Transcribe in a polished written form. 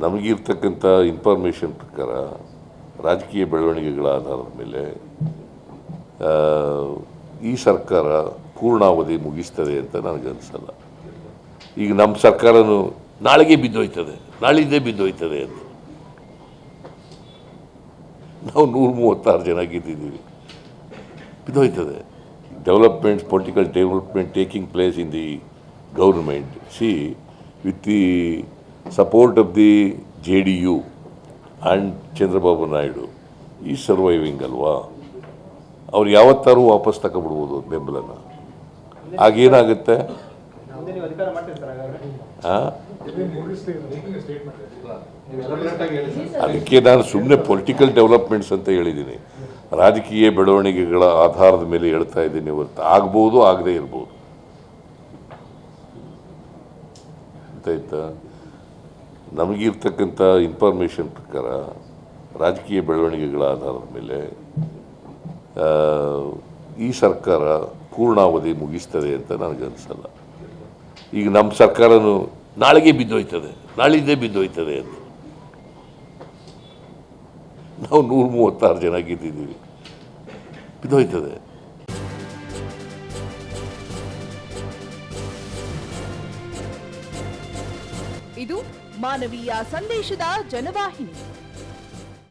ನಮಗಿರ್ತಕ್ಕಂಥ information ಪ್ರಕಾರ ರಾಜಕೀಯ ಬೆಳವಣಿಗೆಗಳ ಆಧಾರದ ಮೇಲೆ ಈ ಸರ್ಕಾರ ಪೂರ್ಣಾವಧಿ ಮುಗಿಸ್ತದೆ ಅಂತ ನನಗನ್ನಿಸಲ್ಲ. ಈಗ ನಮ್ಮ ಸರ್ಕಾರನೂ ನಾಳೆಗೆ ಬಿದ್ದೋಯ್ತದೆ, ನಾಳಿದ್ದೇ ಬಿದ್ದೋಯ್ತದೆ ಅಂತ. ನಾವು 136 ಜನ ಗೆದ್ದಿದ್ದೀವಿ, ಬಿದ್ದೋಯ್ತದೆ. Developments, political development taking place in the government, see with the support of the JDU and Chandrababu Naidu ಈ ಸರ್ವೈವಿಂಗ್ ಅಲ್ವಾ. ಅವ್ರು ಯಾವತ್ತಾರು ವಾಪಸ್ ತಗೊಬಿಡ್ಬೋದು ಬೆಂಬಲನ. ಆಗೇನಾಗುತ್ತೆ, ಅದಕ್ಕೆ ನಾನು ಸುಮ್ಮನೆ ಪೊಲಿಟಿಕಲ್ ಡೆವಲಪ್ಮೆಂಟ್ಸ್ ಅಂತ ಹೇಳಿದ್ದೀನಿ, ರಾಜಕೀಯ ಬೆಳವಣಿಗೆಗಳ ಆಧಾರದ ಮೇಲೆ ಹೇಳ್ತಾ ಇದ್ದೀನಿ ಹೊರತು ಆಗ್ಬೋದು, ಆಗದೇ ಇರ್ಬೋದು. ಆಯ್ತಾ, ನಮಗಿರ್ತಕ್ಕಂಥ ಇನ್ಫಾರ್ಮೇಷನ್ ಪ್ರಕಾರ ರಾಜಕೀಯ ಬೆಳವಣಿಗೆಗಳ ಆಧಾರದ ಮೇಲೆ ಈ ಸರ್ಕಾರ ಪೂರ್ಣಾವಧಿ ಮುಗಿಸ್ತದೆ ಅಂತ ನನಗನ್ನಿಸಲ್ಲ. ಈಗ ನಮ್ಮ ಸರ್ಕಾರನೂ ನಾಳೆಗೆ ಬಿದ್ದೋಯ್ತದೆ, ನಾಳಿದ್ದೇ ಬಿದ್ದೋಯ್ತದೆ ಅಂತ. ನಾವು 136 ಜನ ಗೆದ್ದಿದ್ದೀವಿ, ಬಿದ್ದೋಯ್ತದೆ. ಇದು ಮಾನವೀಯ ಸಂದೇಶದ ಜನವಾಹಿನಿ.